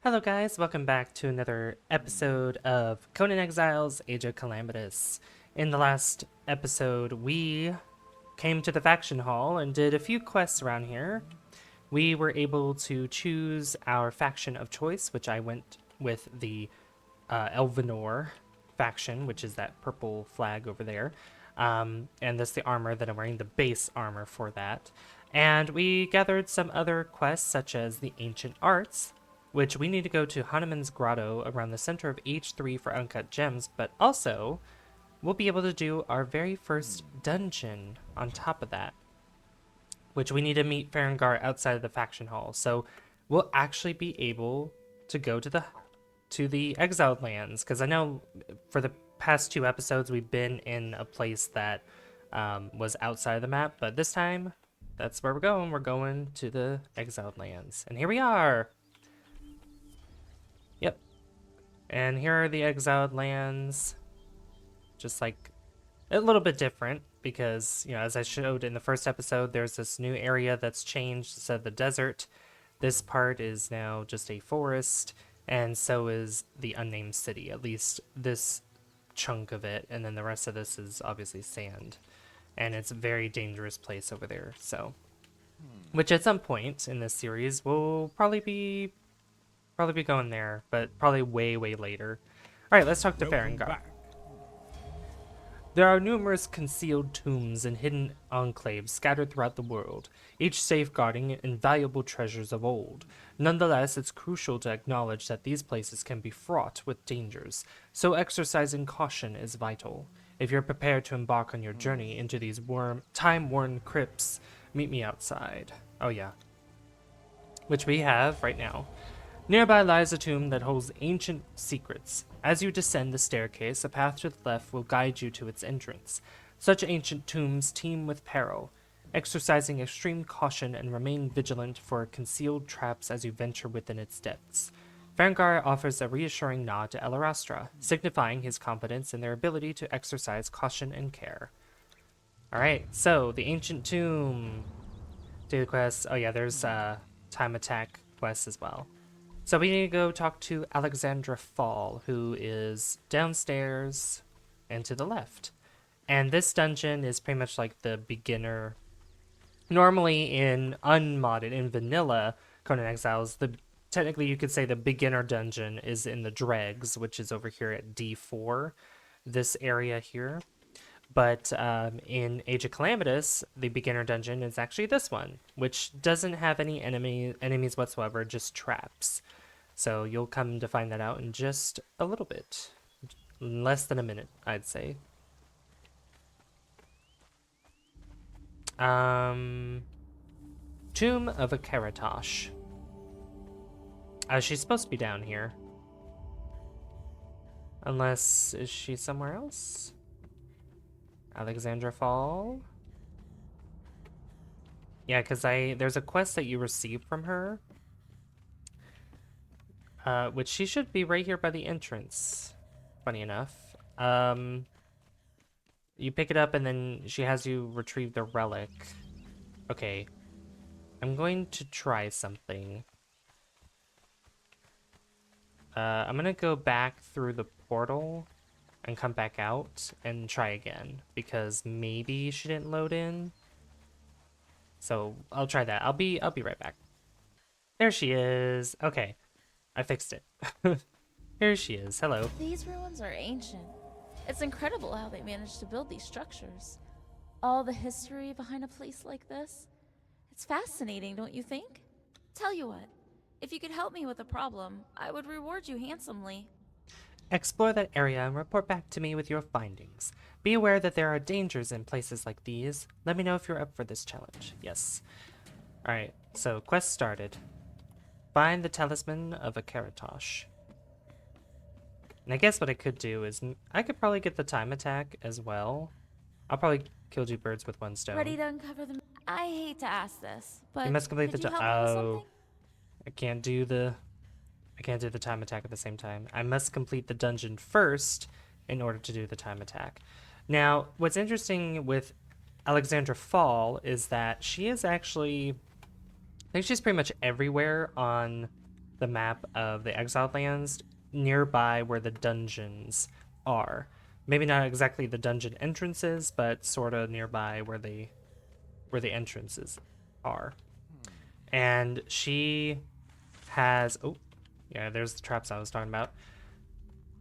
Hello guys, welcome back to another episode of Conan Exiles Age of Calamitous. In the last episode, we came to the faction hall and did a few quests around here. We were able to choose our faction of choice, which I went with the Elenor faction, which is that purple flag over there. And that's the armor that I'm wearing, the base armor for that. And we gathered some other quests, such as the Ancient Arts, which we need to go to Hanuman's Grotto around the center of H3 for uncut gems, but also we'll be able to do our very first dungeon on top of that, which we need to meet Farengar outside of the faction hall. So we'll actually be able to go to the exiled lands, because I know for the past two episodes we've been in a place that was outside of the map, but this time that's where we're going. We're going to the exiled lands, and here we are. Yep. And here are the exiled lands. Just like a little bit different because, as I showed in the first episode, there's this new area that's changed instead of the desert. This part is now just a forest, and so is the unnamed city, at least this chunk of it, and then the rest of this is obviously sand. And it's a very dangerous place over there, so. Which at some point in this series will probably be going there, but probably way later. All right, let's talk to Farengar. There are numerous concealed tombs and hidden enclaves scattered throughout the world, each safeguarding invaluable treasures of old. Nonetheless, it's crucial to acknowledge that these places can be fraught with dangers, so exercising caution is vital. If you're prepared to embark on your journey into these time-worn crypts, meet me outside. Oh yeah. Which we have right now. Nearby lies a tomb that holds ancient secrets. As you descend the staircase, a path to the left will guide you to its entrance. Such ancient tombs teem with peril, exercising extreme caution and remain vigilant for concealed traps as you venture within its depths. Farengar offers a reassuring nod to Elarastra, signifying his confidence in their ability to exercise caution and care. Alright, so the ancient tomb. Daily quests. Oh yeah, there's time attack quests as well. So we need to go talk to Alexandra Fall, who is downstairs and to the left. And this dungeon is pretty much like the beginner. Normally in unmodded, in vanilla Conan Exiles, technically you could say the beginner dungeon is in the dregs, which is over here at D4, this area here. But in Age of Calamitous, the beginner dungeon is actually this one, which doesn't have any enemies whatsoever, just traps. So you'll come to find that out in just a little bit. Less than a minute, I'd say. Tomb of Akeratos. She's supposed to be down here. Unless, is she somewhere else? Alexandra Fall? Yeah, because there's a quest that you received from her. Which she should be right here by the entrance. Funny enough. You pick it up and then she has you retrieve the relic. Okay. I'm going to try something. I'm gonna go back through the portal and come back out and try again, because maybe she didn't load in. So I'll try that. I'll be right back. There she is. Okay, I fixed it. Here she is. Hello. These ruins are ancient. It's incredible how they managed to build these structures. All the history behind a place like this. It's fascinating, don't you think? Tell you what, if you could help me with a problem, I would reward you handsomely. Explore that area and report back to me with your findings. Be aware that there are dangers in places like these. Let me know if you're up for this challenge. Yes. Alright, so quest started. Find the Talisman of Akeratos. And I guess what I could do is, I could probably get the time attack as well. I'll probably kill two birds with one stone. Ready to uncover them? I hate to ask this, but you must complete could the you help me with Oh, something? I can't do the time attack at the same time. I must complete the dungeon first in order to do the time attack. Now, what's interesting with Alexandra Fall is that she is actually, I think she's pretty much everywhere on the map of the Exiled lands nearby where the dungeons are. Maybe not exactly the dungeon entrances, but sort of nearby where the entrances are. And she has, oh, yeah, there's the traps I was talking about.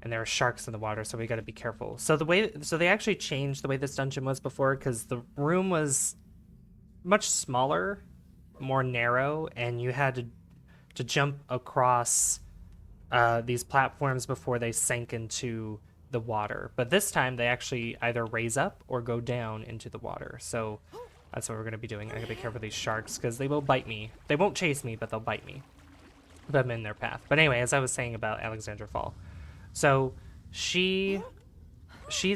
And there are sharks in the water, so we got to be careful. So they actually changed the way this dungeon was before, because the room was much smaller, more narrow, and you had to jump across these platforms before they sank into the water. But this time they actually either raise up or go down into the water. So that's what we're going to be doing. I got to be careful of these sharks because they will bite me. They won't chase me, but they'll bite me if I'm in their path. But anyway, as I was saying about Alexandra Fall. So she's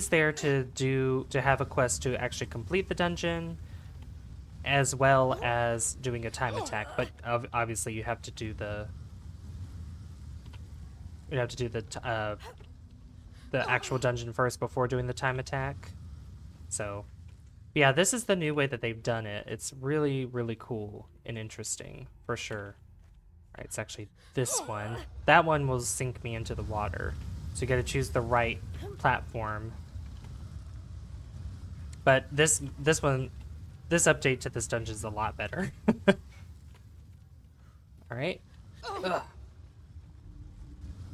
there to have a quest to actually complete the dungeon, as well as doing a time attack. But obviously you have to do the actual dungeon first before doing the time attack. So yeah, this is the new way that they've done it. It's really, really cool and interesting for sure. All right, it's actually this one. That one will sink me into the water. So you got to choose the right platform. But this update to this dungeon is a lot better. All right. Ugh.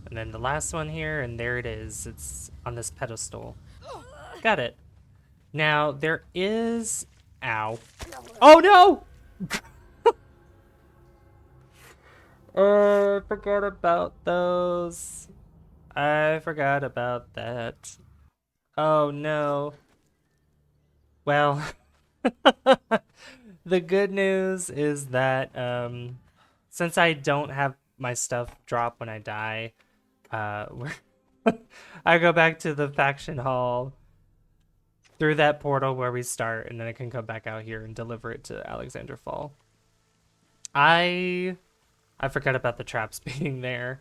And then the last one here, and there it is. It's on this pedestal. Got it. Now, there is... Ow. Oh, no! I forgot about those. I forgot about that. Oh, no. Well, the good news is that since I don't have my stuff drop when I die, I go back to the faction hall through that portal where we start, and then I can come back out here and deliver it to Alexandra Fall. I forgot about the traps being there,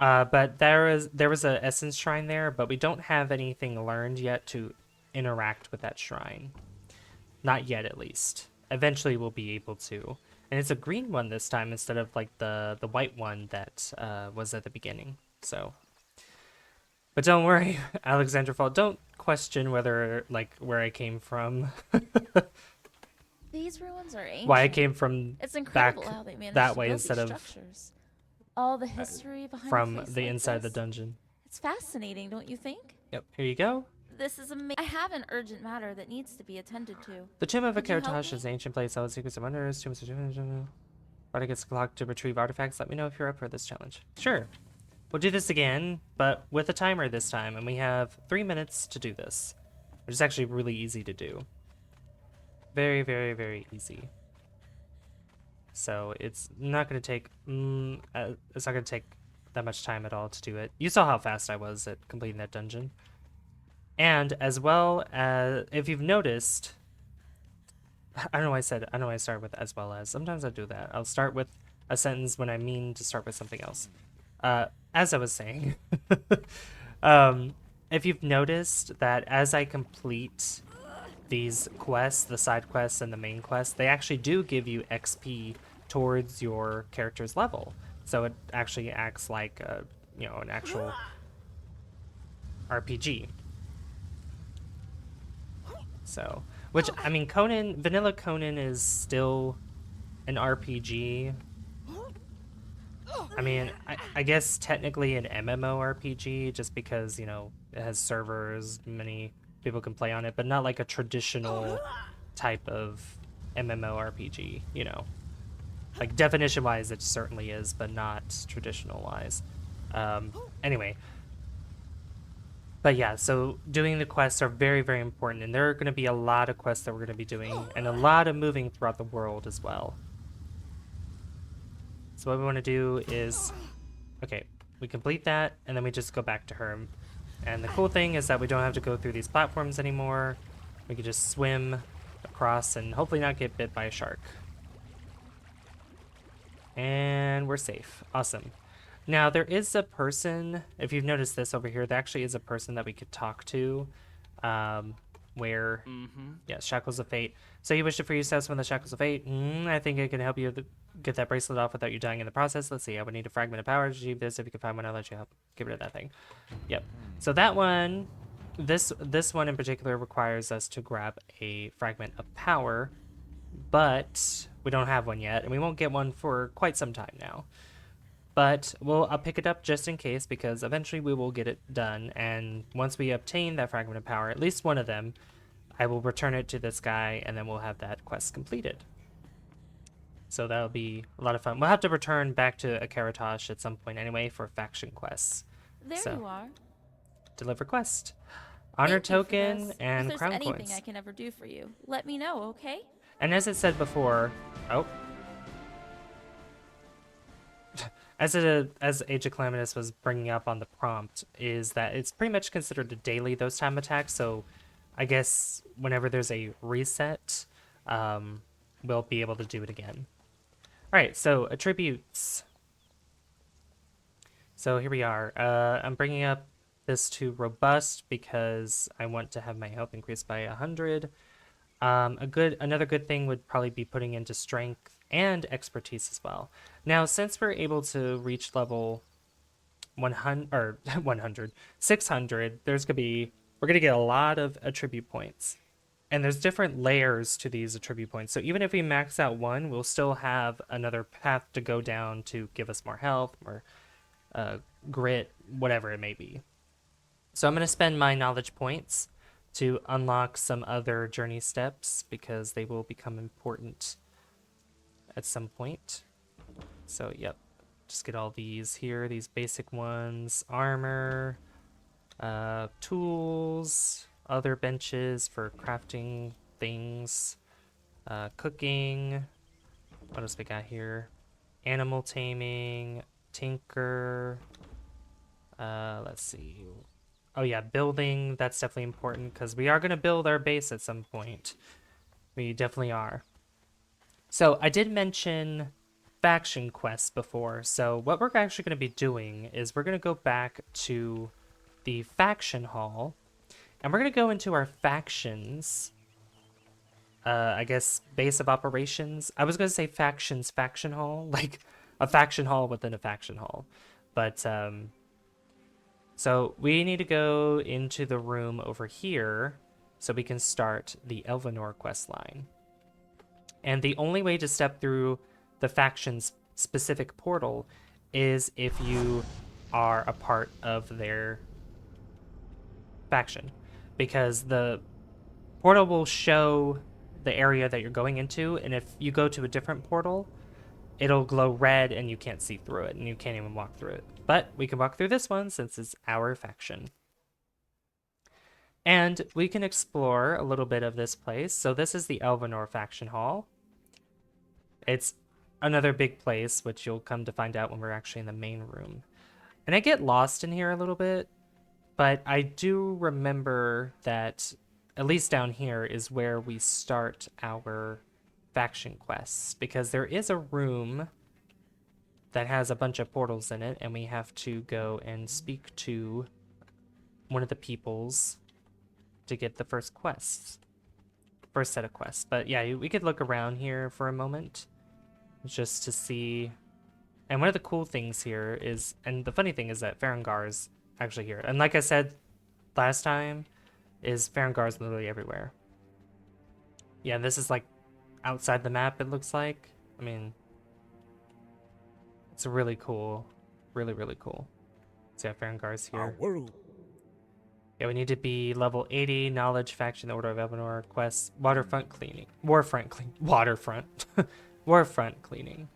but there was a essence shrine there, but we don't have anything learned yet to interact with that shrine. Not yet, at least. Eventually, we'll be able to. And it's a green one this time instead of like the white one that was at the beginning. So, but don't worry, Alexandra Fall. Don't question whether where I came from. These ruins are ancient. Why I came from it's incredible back how they managed that to way build instead these of structures. All the history behind from a place the like inside of the this. dungeon. It's fascinating, don't you think? Yep, here you go. This is amazing. I have an urgent matter that needs to be attended to. The tomb of Could you help Akeratos me? is an ancient place held secrets of wonders. Tombs of But it gets clocked to retrieve artifacts. Let me know if you're up for this challenge. Sure. We'll do this again, but with a timer this time, and we have 3 minutes to do this, which is actually really easy to do. Very, very, very easy. So it's not going to take that much time at all to do it. You saw how fast I was at completing that dungeon. And as well as, if you've noticed, I don't know why I started with as well as. Sometimes I do that. I'll start with a sentence when I mean to start with something else. As I was saying, if you've noticed that as I complete these quests, the side quests and the main quests, they actually do give you XP towards your character's level. So it actually acts like an actual RPG. So, which, I mean, Vanilla Conan is still an RPG. I mean, I guess technically an MMORPG, just because, it has servers, many people can play on it, but not like a traditional type of MMORPG, Like, definition-wise, it certainly is, but not traditional-wise. Anyway. But yeah, so doing the quests are very, very important, and there are going to be a lot of quests that we're going to be doing, and a lot of moving throughout the world as well. So what we want to do is, okay, we complete that, and then we just go back to her. And the cool thing is that we don't have to go through these platforms anymore. We can just swim across and hopefully not get bit by a shark. And we're safe. Awesome. Now, there is a person, if you've noticed this over here, there actually is a person that we could talk to. where, Mm-hmm. yeah, Shackles of Fate. So you wish to free yourself from the Shackles of Fate? I think it can help you get that bracelet off without you dying in the process. Let's see, I would need a fragment of power to achieve this. If you can find one, I'll let you help get rid of that thing. Yep. So that one, this one in particular requires us to grab a fragment of power, but we don't have one yet, and we won't get one for quite some time now. But I'll pick it up just in case, because eventually we will get it done, and once we obtain that fragment of power, at least one of them, I will return it to this guy, and then we'll have that quest completed. So that'll be a lot of fun. We'll have to return back to Akeratos at some point anyway for faction quests. There So, you are. deliver quest. Honor Thank you for token this. and if crown there's anything coins. I can ever do for you, let me know, okay? And as it said before, as Age of Calamitous was bringing up on the prompt, is that it's pretty much considered a daily those time attacks. So I guess whenever there's a reset, we'll be able to do it again. All right, so attributes. So here we are. I'm bringing up this to robust because I want to have my health increased by 100. Another good thing would probably be putting into strength and expertise as well. Now, since we're able to reach level 100 or 600, we're gonna get a lot of attribute points, and there's different layers to these attribute points. So even if we max out one, we'll still have another path to go down to give us more health, more grit, whatever it may be. So I'm gonna spend my knowledge points to unlock some other journey steps because they will become important at some point. So yep, just get all these here, these basic ones: armor, tools, other benches for crafting things, cooking. What else we got here? Animal taming, tinker. Let's see. Oh yeah, building, that's definitely important because we are going to build our base at some point. We definitely are. So I did mention faction quests before. So what we're actually going to be doing is we're going to go back to the faction hall, and we're going to go into our factions, I guess, base of operations. I was going to say factions faction hall, like a faction hall within a faction hall. But so we need to go into the room over here so we can start the Elenor quest line. And the only way to step through the faction's specific portal is if you are a part of their faction, because the portal will show the area that you're going into, and if you go to a different portal, it'll glow red and you can't see through it and you can't even walk through it. But we can walk through this one since it's our faction. And we can explore a little bit of this place. So this is the Elenor faction hall. It's another big place, which you'll come to find out when we're actually in the main room. And I get lost in here a little bit, but I do remember that at least down here is where we start our faction quests, because there is a room that has a bunch of portals in it, and we have to go and speak to one of the peoples to get the first set of quests. But yeah, we could look around here for a moment just to see. And one of the cool things here is, and the funny thing is that Farengar is actually here, and like I said last time, is Farengar is literally everywhere. Yeah, this is like outside the map, it looks like. I mean, it's really cool. Really, really cool. So yeah, Farengar's here. Yeah, we need to be level 80, knowledge, faction, the Order of Elenor, quests, warfront cleaning. Warfront cleaning.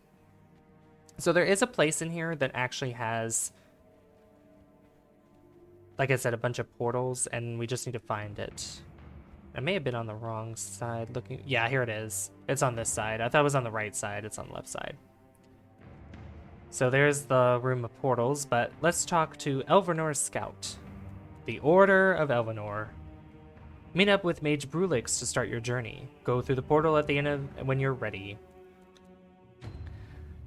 So there is a place in here that actually has, like I said, a bunch of portals, and we just need to find it. I may have been on the wrong side looking. Yeah, here it is. It's on this side. I thought it was on the right side. It's on the left side. So there's the room of portals, but let's talk to Eleanor's scout. The Order of Elenor. Meet up with Mage Brulix to start your journey. Go through the portal at the end when you're ready.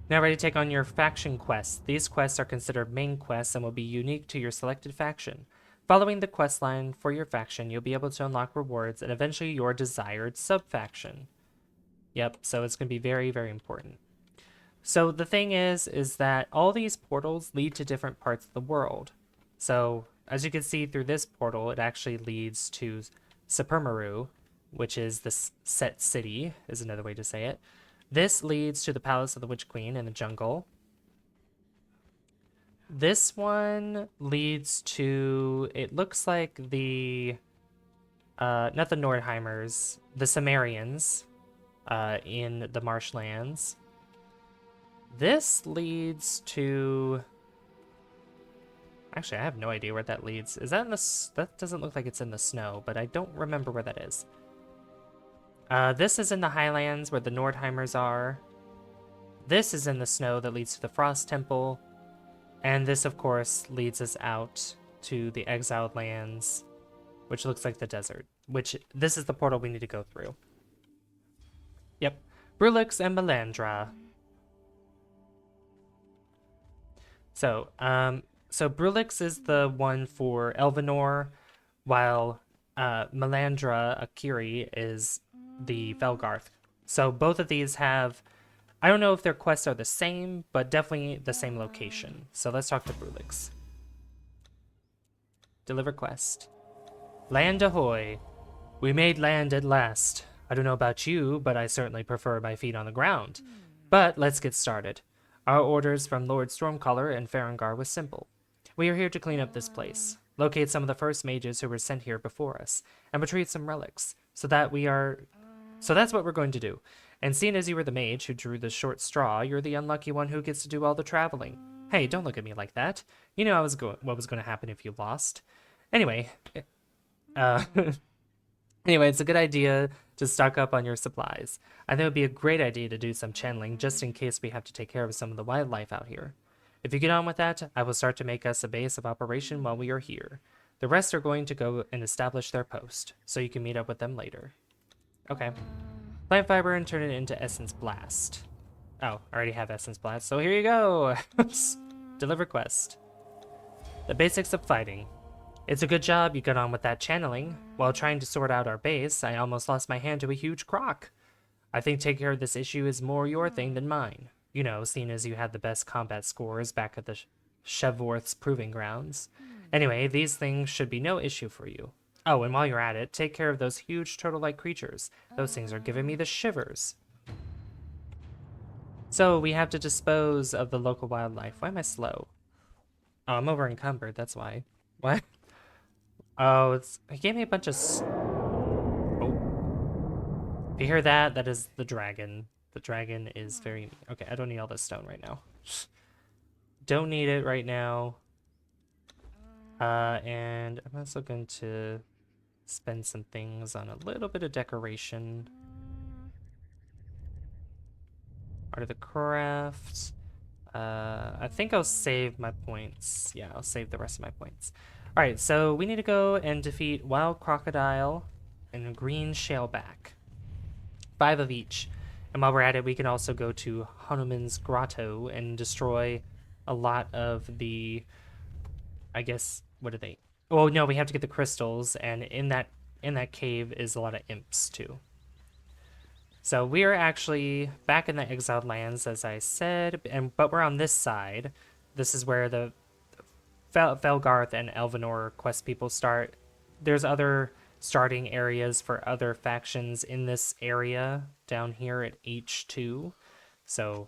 Now ready to take on your faction quests. These quests are considered main quests and will be unique to your selected faction. Following the quest line for your faction, you'll be able to unlock rewards and eventually your desired sub-faction. Yep, so it's going to be very, very important. So the thing is that all these portals lead to different parts of the world. So as you can see through this portal, it actually leads to Supermaru, which is the set city, is another way to say it. This leads to the Palace of the Witch Queen in the jungle. This one leads to, it looks like the, not the Nordheimers, the Sumerians in the marshlands. This leads to, actually I have no idea where that leads. Is that in the, that doesn't look like it's in the snow, but I don't remember where that is. This is in the highlands where the Nordheimers are. This is in the snow that leads to the Frost Temple. And this, of course, leads us out to the exiled lands, which looks like the desert, which this is the portal we need to go through. Yep. Brulix and Melandra. So Brulix is the one for Elenor, while Melandra Akiri is the Velgarth. So both of these have, I don't know if their quests are the same, but definitely the same location. So let's talk to Brulix. Deliver quest. Land ahoy. We made land at last. I don't know about you, but I certainly prefer my feet on the ground. But let's get started. Our orders from Lord Stormcaller and Farengar was simple. We are here to clean up this place, locate some of the first mages who were sent here before us, and retrieve some relics, so that's what we're going to do. And seeing as you were the mage who drew the short straw, you're the unlucky one who gets to do all the traveling. Hey, don't look at me like that. You know what was going to happen if you lost. Anyway, anyway, it's a good idea to stock up on your supplies. I think it would be a great idea to do some channeling just in case we have to take care of some of the wildlife out here. If you get on with that, I will start to make us a base of operation while we are here. The rest are going to go and establish their post, so you can meet up with them later. Okay. Plant fiber and turn it into Essence Blast. Oh, I already have Essence Blast, so here you go! Deliver quest. The basics of fighting. It's a good job you got on with that channeling. While trying to sort out our base, I almost lost my hand to a huge croc. I think taking care of this issue is more your thing than mine. You know, seeing as you had the best combat scores back at the Chevworth's Proving Grounds. Anyway, these things should be no issue for you. Oh, and while you're at it, take care of those huge turtle-like creatures. Those things are giving me the shivers. So, we have to dispose of the local wildlife. Why am I slow? Oh, I'm over encumbered, that's why. What? Oh, it gave me a bunch of... Oh. If you hear that, that is the dragon. The dragon is very... Okay, I don't need all this stone right now. Don't need it right now. And I'm also going to spend some things on a little bit of decoration. Art of the craft. I think I'll save my points. Yeah, I'll save the rest of my points. Alright, so we need to go and defeat Wild Crocodile and Green Shaleback. 5 of each. And while we're at it, we can also go to Hanuman's Grotto and destroy a lot of the... I guess, what are they? Oh, no, we have to get the crystals, and in that cave is a lot of imps, too. So we are actually back in the exiled lands, as I said, but we're on this side. This is where the Velgarth and Elenor quest people start. There's other starting areas for other factions in this area down here at H2. So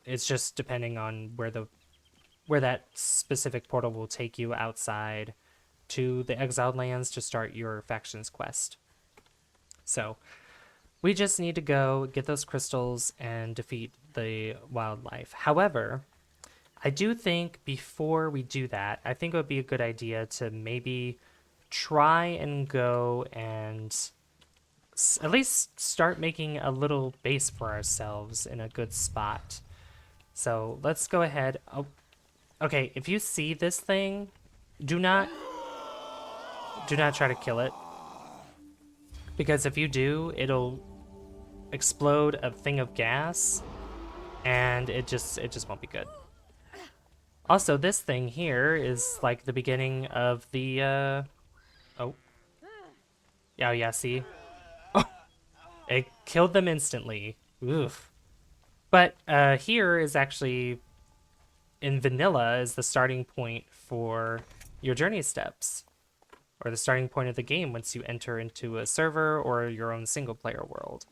it's just depending on where that specific portal will take you outside to the exiled lands to start your faction's quest. So we just need to go get those crystals and defeat the wildlife. However, I do think before we do that, I think it would be a good idea to maybe try and go and at least start making a little base for ourselves in a good spot. So let's go ahead. Oh, okay, if you see this thing, do not try to kill it. Because if you do, it'll explode a thing of gas, and it just won't be good. Also, this thing here is like the beginning of the, oh. Yeah, see? It killed them instantly. Oof. But here is actually, in vanilla, is the starting point for your journey steps. Or the starting point of the game once you enter into a server or your own single player world.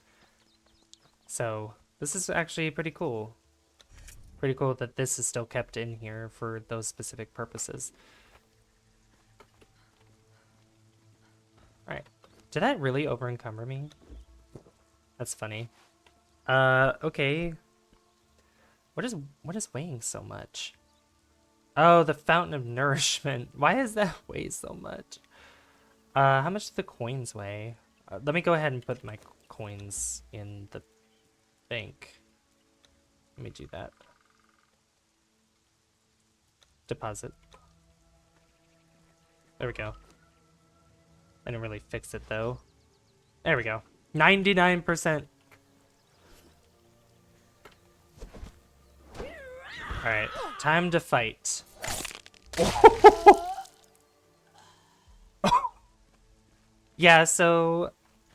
So this is actually pretty cool. Pretty cool that this is still kept in here for those specific purposes. Alright. Did that really over encumber me? That's funny. Okay. What is weighing so much? Oh, the fountain of nourishment. Why does that weigh so much? How much do the coins weigh? Let me go ahead and put my coins in the bank. Let me do that. Deposit. There we go. I didn't really fix it though. There we go. 99%. Alright, time to fight. Yeah, so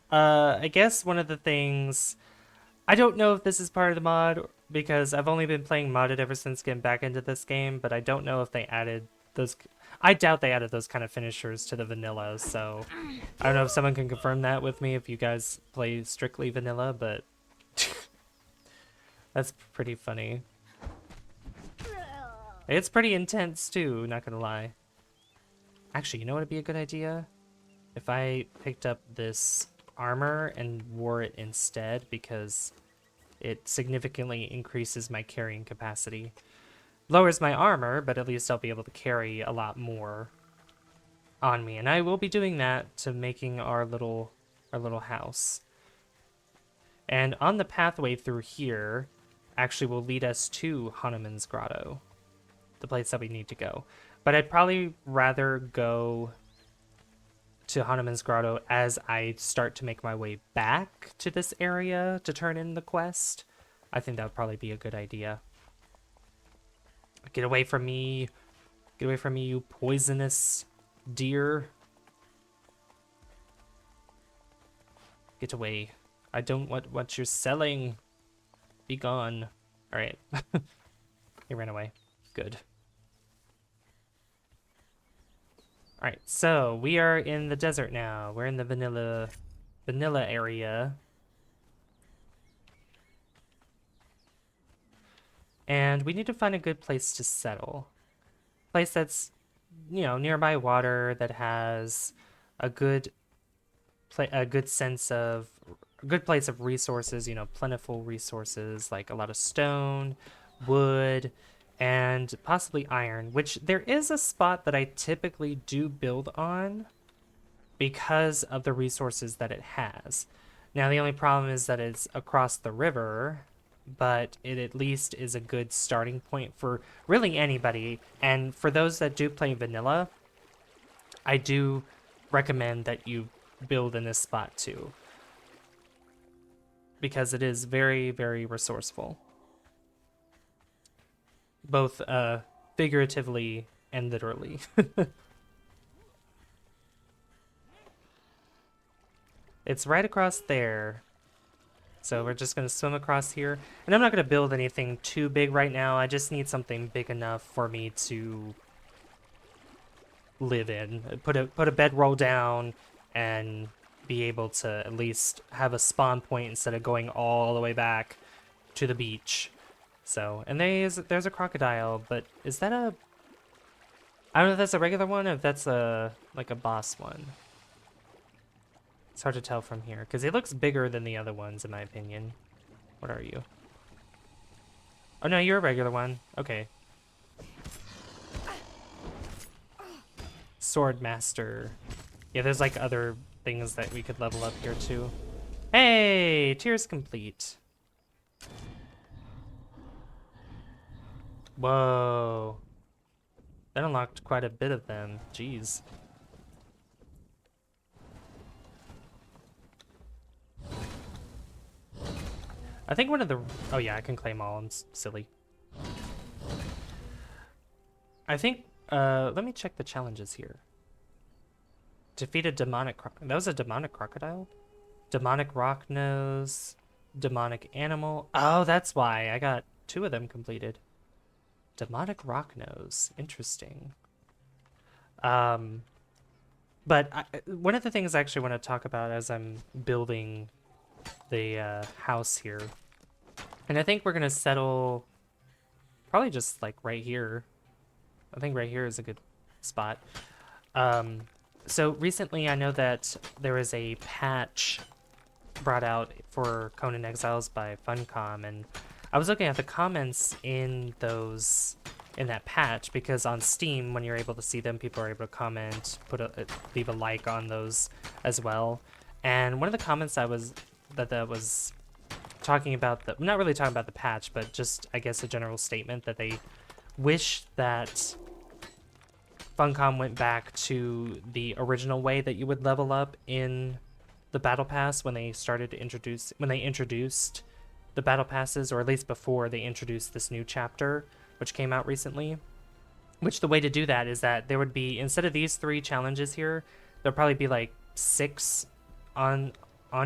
I guess one of the things, I don't know if this is part of the mod because I've only been playing modded ever since getting back into this game, but I don't know if they added those. I doubt they added those kind of finishers to the vanilla, so I don't know if someone can confirm that with me if you guys play strictly vanilla, but that's pretty funny. It's pretty intense too, not gonna lie. Actually, you know what would be a good idea? If I picked up this armor and wore it instead, because it significantly increases my carrying capacity. Lowers my armor, but at least I'll be able to carry a lot more on me. And I will be doing that to making our little house. And on the pathway through here actually will lead us to Hanuman's Grotto, the place that we need to go. But I'd probably rather go to Hanuman's Grotto as I start to make my way back to this area to turn in the quest. I think that would probably be a good idea. Get away from me. Get away from me, you poisonous deer. Get away. I don't want what you're selling. Be gone. Alright. He ran away. Good. Alright, so we are in the desert now. We're in the vanilla area. And we need to find a good place to settle. Place that's, you know, nearby water, that has a good sense of, a good place of resources, you know, plentiful resources like a lot of stone, wood, and possibly iron, which there is a spot that I typically do build on because of the resources that it has. Now, the only problem is that it's across the river, but it at least is a good starting point for really anybody. And for those that do play vanilla, I do recommend that you build in this spot too, because it is very, very resourceful. Both figuratively and literally. It's right across there. So we're just going to swim across here. And I'm not going to build anything too big right now. I just need something big enough for me to live in. Put a bedroll down and be able to at least have a spawn point instead of going all the way back to the beach. So, and there's a crocodile, but is that a... I don't know if that's a regular one or if that's like a boss one. It's hard to tell from here, because it looks bigger than the other ones, in my opinion. What are you? Oh, no, you're a regular one. Okay. Sword Master. Yeah, there's like other things that we could level up here, too. Hey! Tier's complete. Whoa. That unlocked quite a bit of them. Jeez. I think one of the... Oh yeah, I can claim all. I'm silly. I think, let me check the challenges here. Defeat a demonic that was a demonic crocodile? Demonic rock nose, demonic animal. Oh, that's why I got 2 of them completed. Demonic rock nose, interesting. But one of the things I actually want to talk about as I'm building the house here, and I think we're gonna settle probably just like right here. I think right here is a good spot. So recently I know that there was a patch brought out for Conan Exiles by Funcom, and I was looking at the comments in that patch, because on Steam, when you're able to see them, people are able to comment, leave a like on those as well. And one of the comments that was talking about not really talking about the patch, but just I guess a general statement that they wish that Funcom went back to the original way that you would level up in the battle pass when they introduced the battle passes, or at least before they introduced this new chapter, which came out recently. Which the way to do that is that there would be, instead of these 3 challenges here, there'll probably be like 6 on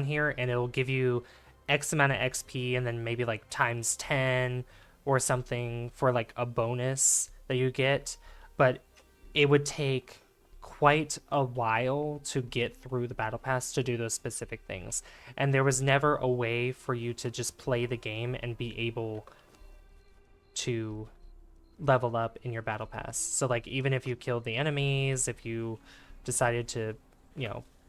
here, and it'll give you X amount of XP and then maybe like times 10 or something for like a bonus that you get. But it would take quite a while to get through the battle pass to do those specific things, and there was never a way for you to just play the game and be able to level up in your battle pass. So like, even if you killed the enemies, if you decided to,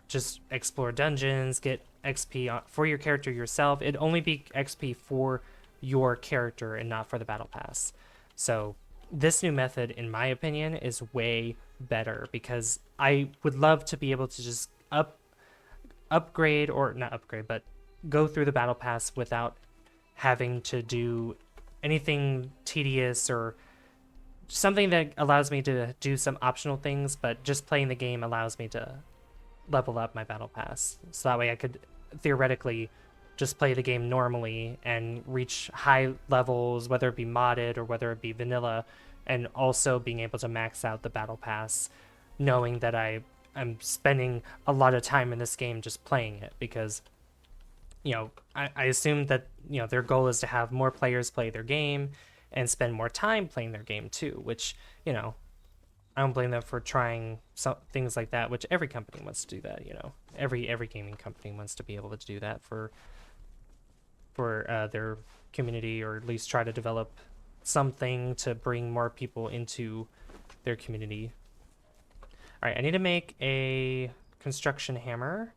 just explore dungeons, get XP for your character yourself, it'd only be XP for your character and not for the battle pass. So this new method, in my opinion, is way better, because I would love to be able to just upgrade, or not upgrade, but go through the battle pass without having to do anything tedious or something that allows me to do some optional things, but just playing the game allows me to level up my battle pass. So that way I could theoretically just play the game normally and reach high levels, whether it be modded or whether it be vanilla, and also being able to max out the battle pass, knowing that I'm spending a lot of time in this game just playing it, because I assume that their goal is to have more players play their game and spend more time playing their game too, which I don't blame them for trying things like that, which every company wants to do that. Every gaming company wants to be able to do that for their community, or at least try to develop something to bring more people into their community. All right, I need to make a construction hammer.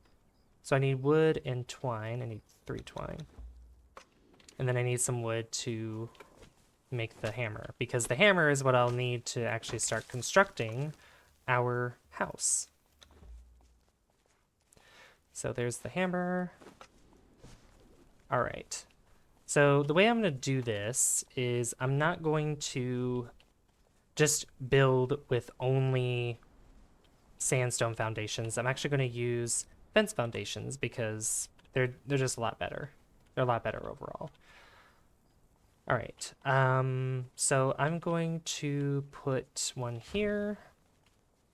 So I need wood and twine. I need 3 twine. And then I need some wood to make the hammer, because the hammer is what I'll need to actually start constructing our house. So there's the hammer. All right. So the way I'm going to do this is I'm not going to just build with only sandstone foundations. I'm actually going to use fence foundations, because they're just a lot better. They're a lot better overall. All right. So I'm going to put one here,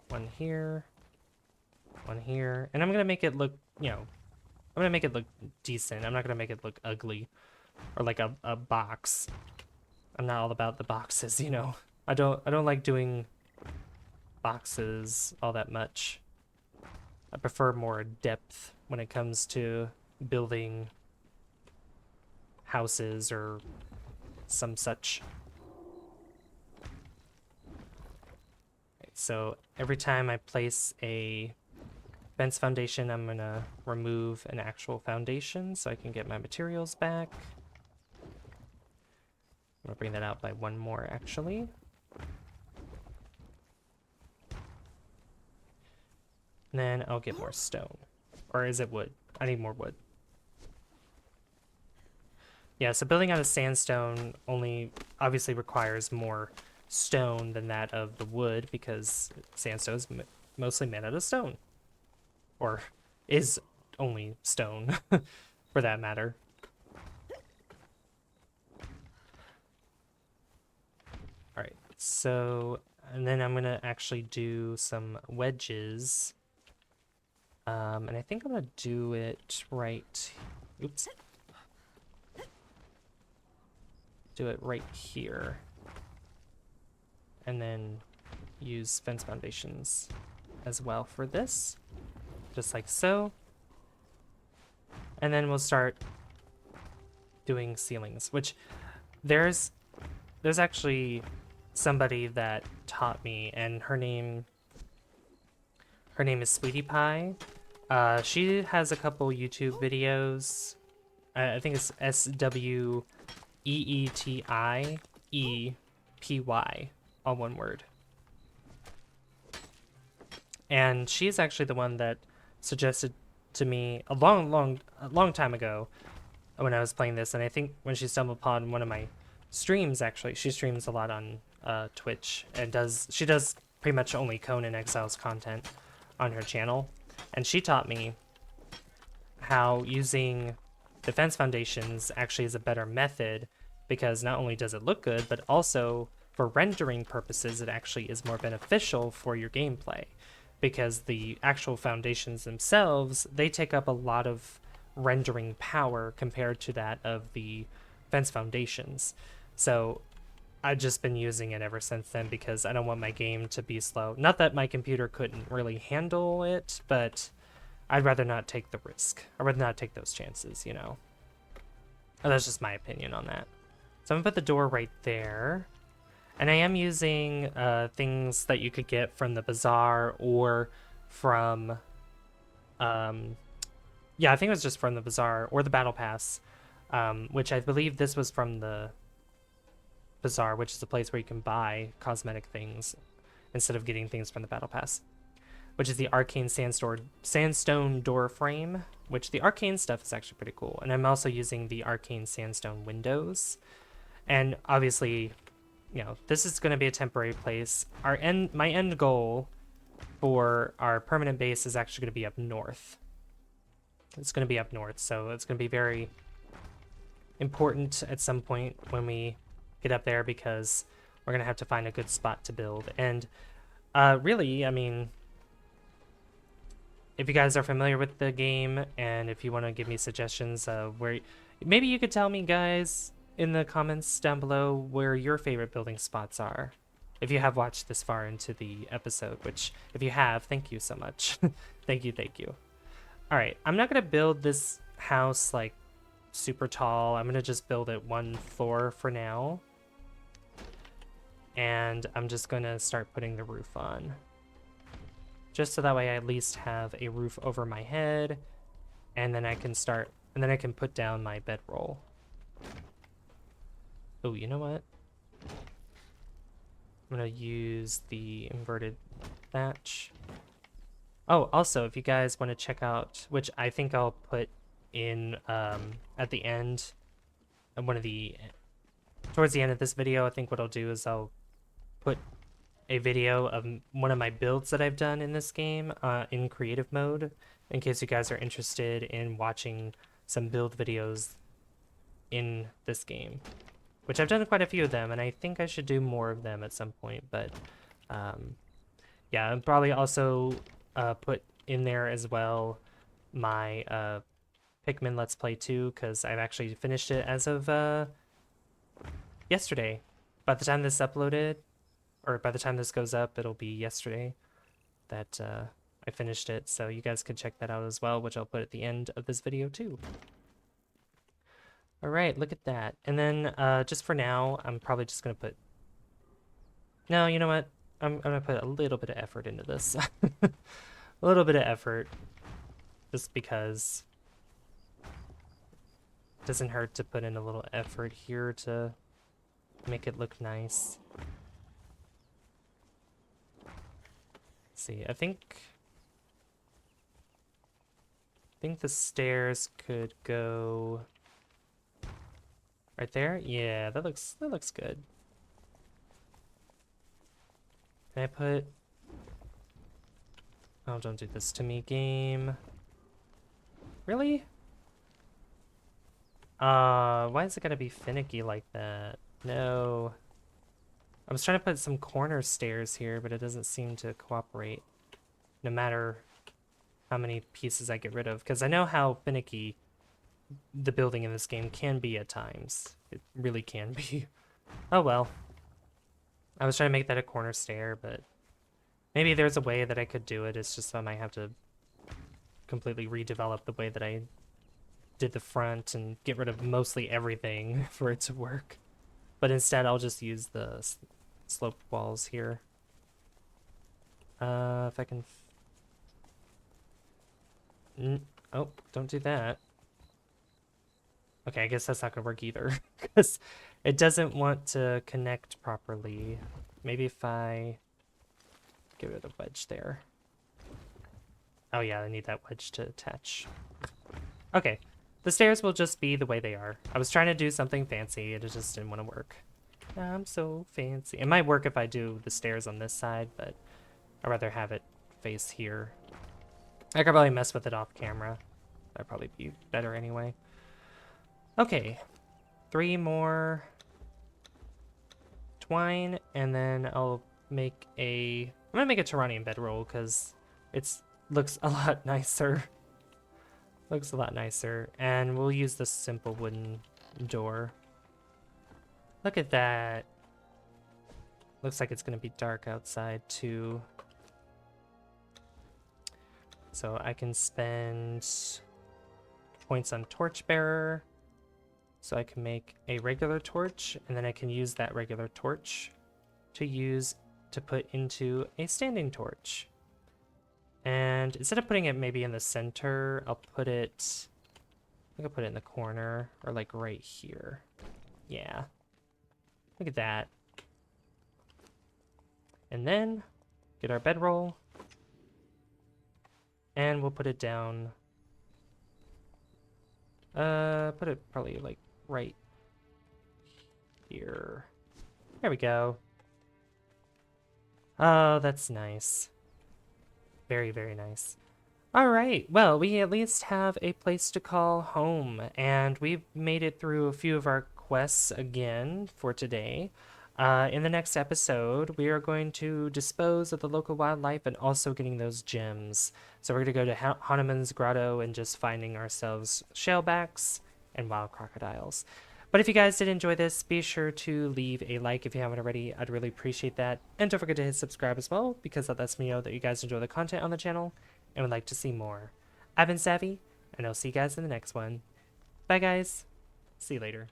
one here, one here, and I'm going to make it look, I'm going to make it look decent. I'm not going to make it look ugly or like a box. I'm not all about the boxes, I don't like doing boxes all that much. I prefer more depth when it comes to building houses or some such. Right, so every time I place a fence foundation, I'm gonna remove an actual foundation so I can get my materials back. I'm gonna bring that out by 1 more, actually. And then I'll get more stone. Or is it wood? I need more wood. Yeah, so building out of sandstone only obviously requires more stone than that of the wood, because sandstone is mostly made out of stone. Or is only stone, for that matter. Alright, so And then I'm gonna actually do some wedges. And I think I'm gonna do it right. Oops. Do it right here. And then use fence foundations as well for this. Just like so. And then we'll start doing ceilings, which there's actually somebody that taught me, and her name is Sweetie Pie. She has a couple YouTube videos. I think it's SWEETIEPY, all one word. And she's actually the one that suggested to me a long time ago when I was playing this, and I think when she stumbled upon one of my streams, actually, she streams a lot on Twitch, and she does pretty much only Conan Exiles content on her channel, and she taught me how using defense foundations actually is a better method, because not only does it look good, but also for rendering purposes, it actually is more beneficial for your gameplay, because the actual foundations themselves, they take up a lot of rendering power compared to that of the fence foundations. So I've just been using it ever since then, because I don't want my game to be slow. Not that my computer couldn't really handle it, but I'd rather not take the risk. I'd rather not take those chances, you know. And that's just my opinion on that. So I'm gonna put the door right there. And I am using things that you could get from the bazaar or from, yeah, I think it was just from the bazaar or the battle pass, which I believe this was from the bazaar, which is a place where you can buy cosmetic things instead of getting things from the battle pass, which is the arcane sandstone door frame, which the arcane stuff is actually pretty cool. And I'm also using the arcane sandstone windows. And obviously, you know, this is going to be a temporary place. My end goal for our permanent base is actually going to be up north. It's going to be up north, so it's going to be very important at some point when we get up there, because we're going to have to find a good spot to build. And really, I mean, if you guys are familiar with the game, and if you want to give me suggestions where, maybe you could tell me, guys, in the comments down below where your favorite building spots are, if you have watched this far into the episode, which if you have, thank you so much. thank you. All right, I'm not gonna build this house like super tall. I'm gonna just build it one floor for now, and I'm just gonna start putting the roof on, just so that way I at least have a roof over my head, and then I can put down my bedroll. Oh, you know what? I'm gonna use the inverted thatch. Oh, also, if you guys want to check out, which I think I'll put in at the end, towards the end of this video, I think what I'll do is I'll put a video of one of my builds that I've done in this game in creative mode, in case you guys are interested in watching some build videos in this game, which I've done quite a few of them, and I think I should do more of them at some point. But yeah, I'll probably also put in there as well my Pikmin Let's Play 2, because I've actually finished it as of yesterday. By the time this uploaded, or by the time this goes up, it'll be yesterday that I finished it, so you guys could check that out as well, which I'll put at the end of this video too. All right, look at that. And then just for now, I'm probably just gonna put, no, you know what? I'm gonna put a little bit of effort into this. A little bit of effort, just because it doesn't hurt to put in a little effort here to make it look nice. Let's see, I think the stairs could go right there. Yeah, that looks good. Can I put, oh, don't do this to me, game. Really? Why is it gotta be finicky like that? No. I was trying to put some corner stairs here, but it doesn't seem to cooperate. No matter how many pieces I get rid of. Because I know how finicky the building in this game can be at times. It really can be. Oh well. I was trying to make that a corner stair, but maybe there's a way that I could do it. It's just I might have to completely redevelop the way that I did the front and get rid of mostly everything for it to work. But instead, I'll just use the sloped walls here. If I can... Oh, don't do that. Okay, I guess that's not gonna work either, because it doesn't want to connect properly. Maybe if I give it a wedge there. Oh yeah, I need that wedge to attach. Okay, the stairs will just be the way they are. I was trying to do something fancy, it just didn't want to work. I'm so fancy. It might work if I do the stairs on this side, but I'd rather have it face here. I could probably mess with it off camera. That'd probably be better anyway. Okay, 3 more twine, and then I'll make a... I'm gonna make a Turanian bedroll because it's looks a lot nicer. Looks a lot nicer, and we'll use the simple wooden door. Look at that. Looks like it's gonna be dark outside too. So I can spend points on torchbearer. So I can make a regular torch, and then I can use that regular torch to put into a standing torch. And instead of putting it maybe in the center, I'll put it, I think I'll put it in the corner, or like right here. Yeah. Look at that. And then get our bedroll, and we'll put it down. Put it probably like right here. There we go. Oh, that's nice. Very, very nice. All right, well, we at least have a place to call home, and we've made it through a few of our quests again for today. In the next episode, we are going to dispose of the local wildlife and also getting those gems. So we're going to go to Hanuman's Grotto and just finding ourselves shellbacks and wild crocodiles. But if you guys did enjoy this, be sure to leave a like if you haven't already. I'd really appreciate that. And don't forget to hit subscribe as well, because that lets me know that you guys enjoy the content on the channel and would like to see more. I've been Savvy, and I'll see you guys in the next one. Bye guys. See you later.